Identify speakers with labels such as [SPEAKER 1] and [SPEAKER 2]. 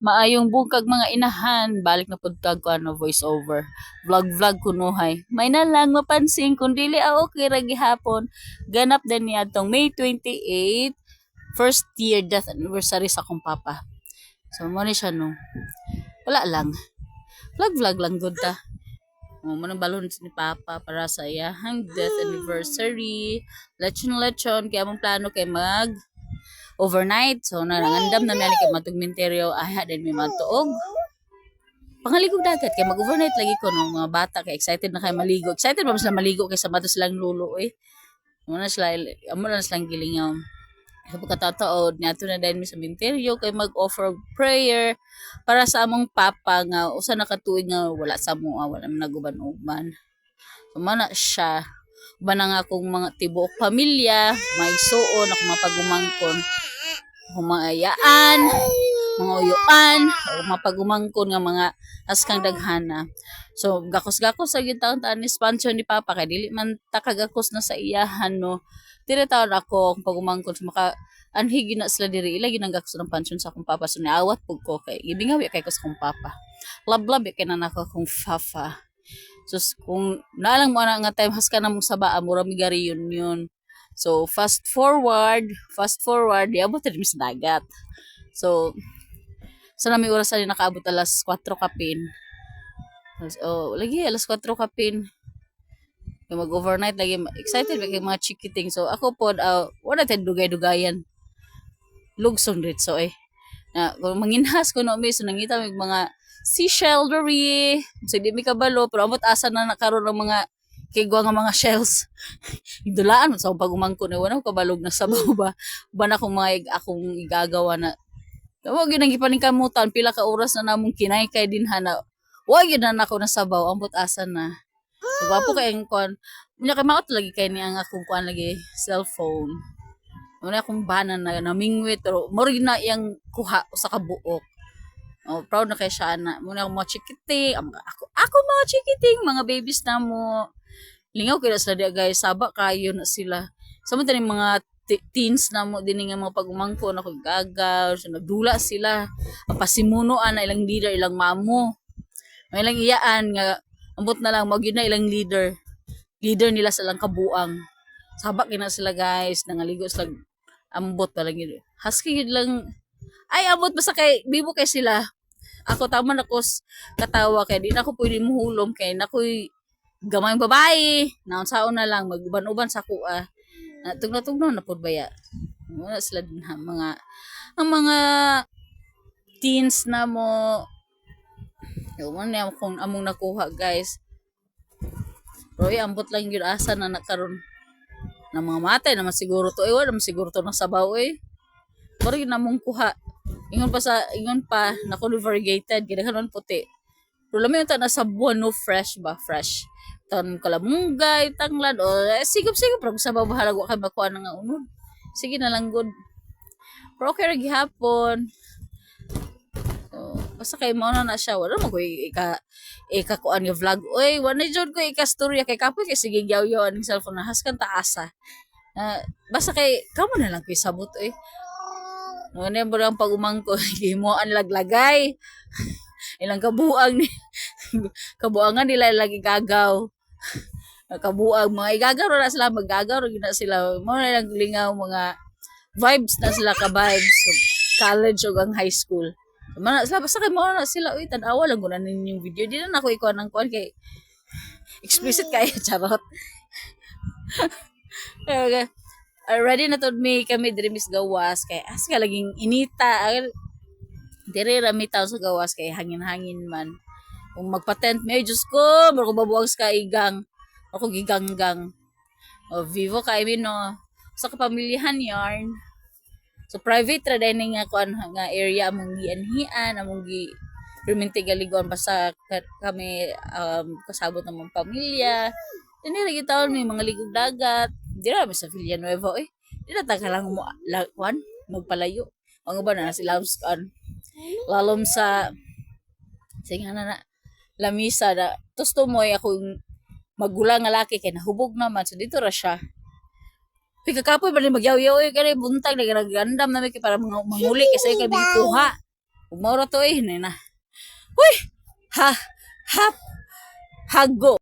[SPEAKER 1] Maayong bukag mga inahan, balik na pud kag ko voice over. Vlog kunuhay. May na lang mapansin kung dili okay ra gihapon. Ganap din niya tong May 28, first year death anniversary sa akong papa. So mo ni siya no. Wala lang. Vlog lang gud ta. Mo nang balon ni papa para sa iyang death anniversary. Lechon kaya mong plano kay mag overnight. So nangandam na mi kay matugmenteryo aha din mi matuog. Pangaligog dagat kay mag-overnight lagi ko no mga bata kay excited na kay maligo. Excited ba sila maligo kay sa bato silang lulo eh. Amo na silang gilingaw. Sa pagkatataod niyato na din mi sa cemetery kay mag-offer of prayer para sa among papa nga usa na ka tuig nga wala sa amoa wala man naguban-uban. So mana siya ba na nga akong mga tibuok pamilya, may suon ako mapagumangkon, humayaan, mga uyuan, o mapagumangkon nga mga askang daghana. So gakos-gakos sa gyud taon ni sponsor ni papa kay dili man takagakos na sa iyahan no. Dire taon ako ang pagumangkon sa maka anhi na sila diri ila ginagakos ng pension sa akong papa so niawat pug ko kay gibingawi kay ko sa akong papa. Love kay na nako akong papa. So kung naalang mo na nga time has ka na mong saba mura mi gariyon yun. So fast forward, diabot din sa dagat. So sa nami oras na nakaabot alas 4 kapin. So lagi alas 4 kapin. Kaya mag-overnight lagi excited ba kay mga chikiting. So ako pod wala tay dugay-dugayan. Lugson ritso eh. Na kung manginhas ko no so nangita mig mga seashell diri. So di mi kabalo pero amot asa na nakaroon ng mga kigwa nga mga shells. Idulaan sa pag umangko na wala ko kabalog na sabaw ba. Ba na akong igagawa na wag yun ang ipaningkamutan pila ka oras na namong kinay kay dinha na wag yun na nako na sabaw ambot asa na. So wapo kay ang kon. Unya kay maot lagi kay ni ang akong kuan lagi cellphone. Una akong bana na namingwit pero moro na iyang kuha sa kabuok. Oh, proud na kay siya na. Muna akong mga chikiting. Ako mga chikiting, mga babies na mo. Lingaw kaya sila dia guys, saba kayo na sila. Sama tayo mga teens na mo din nga mga pagumangko na kung gagaw. So, nagdula sila. Ang pasimunoan na ilang leader, ilang mamo. May ilang iyaan nga, ambot na lang, mag-yun na ilang leader. Leader nila sa lang kabuang. Saba kina sila guys, nangaligo sila ambot pa lang yun. Husky yun lang. Ay, ambot basta kay, bibo kay sila. Ako tama na ko katawa kay di na ako pwede muhulom kay na ko'y gamayng babae. Naon saon na lang maguban-uban sa kuha. Tugno na pud baya. Wala sila din ha, ang mga teens na mo. Yung na kung among nakuha guys. Pero ambot lang yun asa na nakaroon na mga matay naman siguro to. Wala naman siguro to ng sabaw Pero yun namong kuha. Ingon pa na variegated ginahan puti. Pero lamin ta na sa buwan no fresh ba fresh. Tan kalamunggay tanglad o sigop pero sa babahalag wa kay makuha na nga unod. Sige na lang good. Pero okay ra gihapon. So, basta kay mo na siya wala mo ko kuan nga vlog. Oy, wala jud ko ikastorya kay kapoy kay sige gyaw-yaw ang cellphone na haskan taasa. Basta kay kamo na lang koy sabot Ano ba ang pagumangko? Himuan laglagay. Ilang kabuang ni kabuangan nila lagi gagaw. Kabuang mga igagaw na sila maggagaw na sila. Mo na lang lingaw mga vibes na sila ka vibes so, college o ang high school. Mana sila basta kay mo na sila uy tan-awa lang kunan ninyong video. Di na ako ikuan ng kuan kay explicit kay charot. Okay. Ready na to me kami diri mis gawas kay as ka laging inita diri ra mi taw sa gawas kay hangin-hangin man kung magpatent may Diyos ko maro ko babuang sa igang ako giganggang vivo kay mi no sa kapamilyahan yarn so private ra dining nga kuan nga area among gianhian among gi perminti galigon basta kami kasabot namong pamilya dinira gitawon may mga ligog dagat dira ba sa Villanueva di na taga lang mo lakwan magpalayo ang uban na sila kan lalom sa sige na lamisa na tusto mo ako magulang nga laki kay nahubog naman so dito ra siya pagkakapoy ba ni magyaw-yaw kay buntag nagandam na mi kay para manguli kasi kay bikuha Ug mao ra to na. Huy! Ha hap hago.